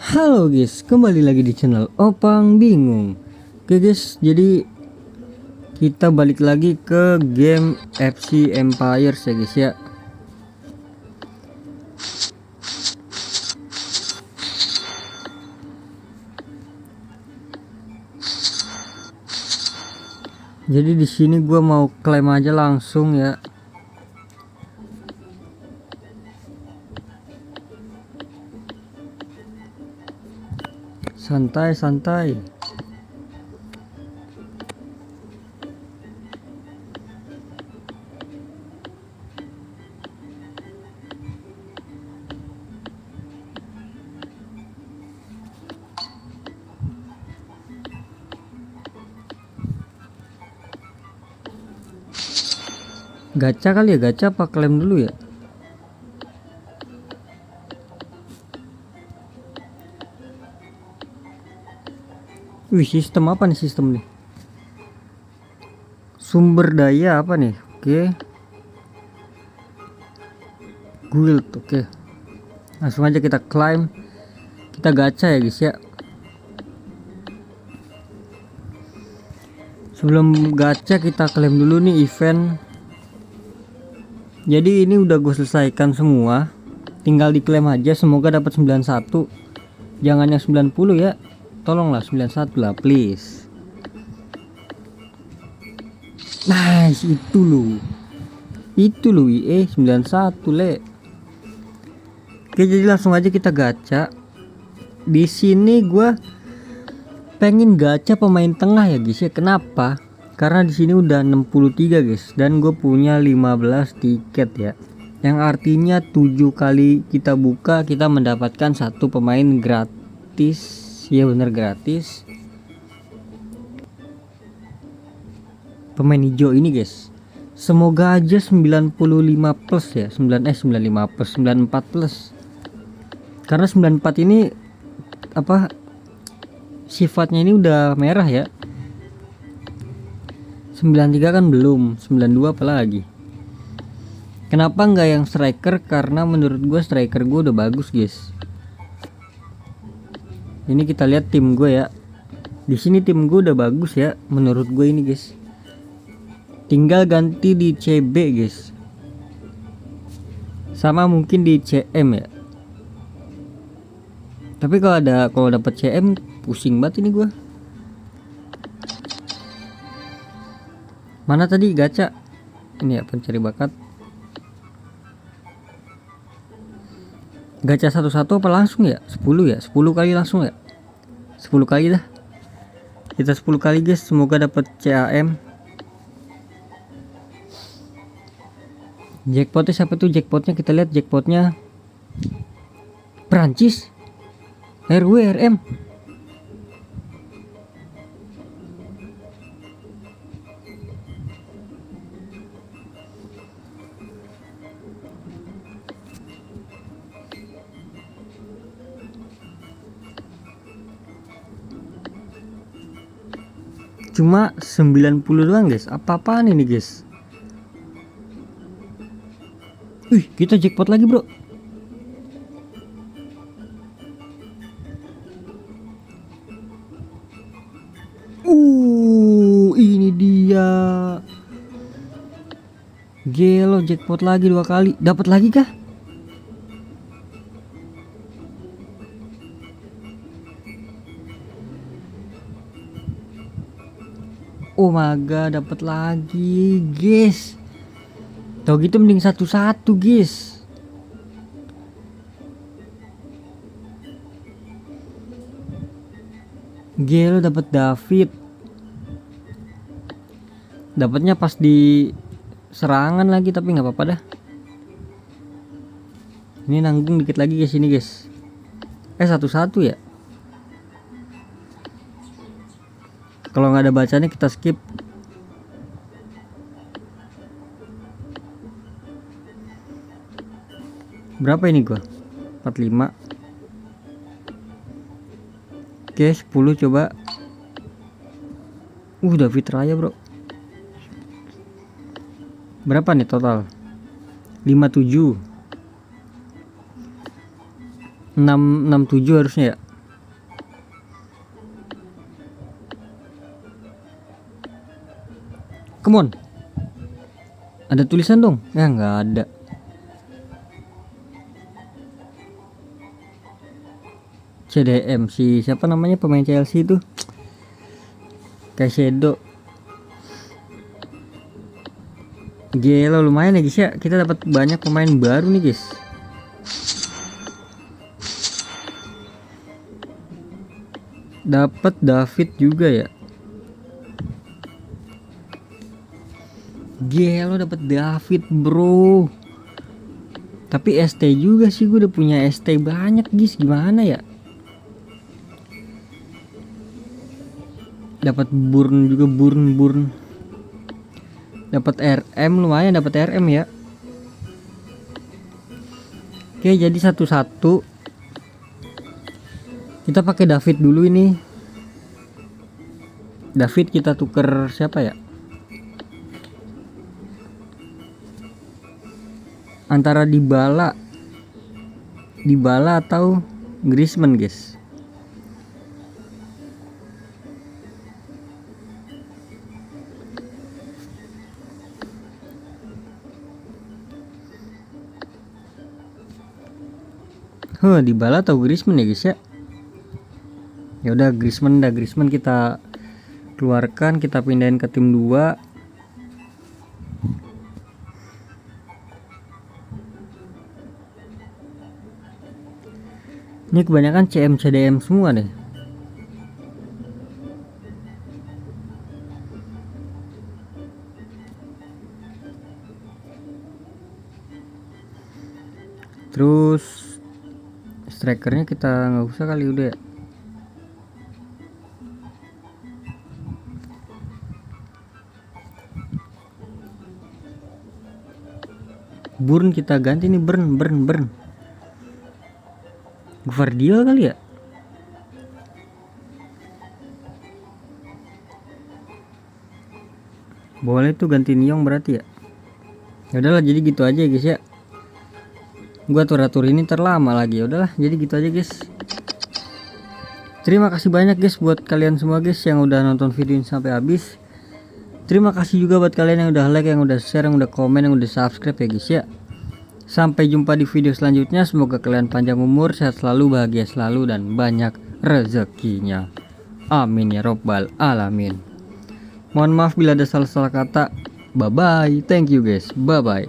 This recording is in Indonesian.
Halo guys, kembali lagi di channel Opang Bingung. Oke guys, jadi kita balik lagi ke game FC Empires ya guys ya. Jadi di sini gua mau klaim aja langsung ya. Santai-santai. Gacha kali ya, gacha apa klaim dulu ya? Wih, sistem apa nih sistem nih? Sumber daya apa nih? Oke. Guild, oke. Langsung aja kita klaim. Kita gacha ya guys ya. Sebelum gacha kita klaim dulu nih event. Jadi ini udah gue selesaikan semua, tinggal diklaim aja. Semoga dapat 91, jangan yang 90 ya, tolonglah 91 lah please. Nice, itu loh IE 91 le. Oke, jadi langsung aja kita gacha. Di sini gue pengen gacha pemain tengah ya guys ya. Kenapa? Karena di sini udah 63 guys, dan gue punya 15 tiket ya, yang artinya 7 kali kita buka kita mendapatkan satu pemain gratis. Ya bener, gratis. Pemain hijau ini guys, semoga aja 95 plus ya, 95 plus, 94 plus. Karena 94 ini apa, sifatnya ini udah merah ya. 93 kan belum, 92 apalagi. Kenapa nggak yang striker? Karena menurut gue striker gue udah bagus guys. Ini kita lihat tim gue ya. Di sini tim gue udah bagus ya menurut gue ini guys. Tinggal ganti di CB guys. Sama mungkin di CM ya. Tapi kalau dapat CM pusing banget ini gue. Mana tadi gacha? Ini ya, pencari bakat. Gacha satu-satu apa langsung ya? 10 ya? 10 kali langsung ya? 10 kali dah. Kita 10 kali guys, semoga dapat CAM. Jackpotnya siapa tuh? Jackpotnya kita lihat, jackpotnya Prancis. RM. Cuma 90 doang guys. Apa-apaan ini guys? Wih, kita jackpot lagi bro. Ini dia. Gelo, jackpot lagi 2 kali. Dapat lagi kah? Oh my god, dapat lagi guys. Tau gitu mending satu-satu guys. Gelo, dapat David. Dapatnya pas di serangan lagi, tapi nggak apa-apa dah. Ini nanggung dikit lagi guys ini guys. Satu-satu ya. Kalau nggak ada bacanya kita skip. Berapa ini gua? 45. Oke, 10 coba. David Raya bro. Berapa nih total? 57. 667 harusnya ya. Come on. Ada tulisan dong? Ya nggak ada. CDM, si siapa namanya pemain Chelsea itu? Caicedo. Gila, lumayan ya guys ya. Kita dapat banyak pemain baru nih guys. Dapat David juga ya. Gila, dapat David bro. Tapi ST juga sih, gue udah punya ST banyak guys. Gimana ya? Dapat burn juga, burn. Dapat RM, lumayan dapat RM ya. Oke, jadi satu-satu. Kita pakai David dulu ini. David kita tuker siapa ya? Antara Dybala atau Griezmann guys. Dybala atau Griezmann ya guys ya. Ya udah Griezmann kita keluarkan, kita pindahin ke tim 2. Ini kebanyakan CM CDM semua deh. Terus strikernya kita nggak usah kali, udah ya. Burn kita ganti nih, burn. Gvardiol kali ya. Boleh tuh ganti Nyong berarti ya. Ya udahlah, jadi gitu aja guys ya. Gua atur ini terlama lagi. Ya udahlah, jadi gitu aja guys. Terima kasih banyak guys buat kalian semua guys yang udah nonton video ini sampai habis. Terima kasih juga buat kalian yang udah like, yang udah share, yang udah komen, yang udah subscribe ya guys ya. Sampai jumpa di video selanjutnya. Semoga kalian panjang umur, sehat selalu, bahagia selalu, dan banyak rezekinya. Amin ya robbal alamin. Mohon maaf bila ada salah-salah kata. Bye bye. Thank you guys. Bye bye.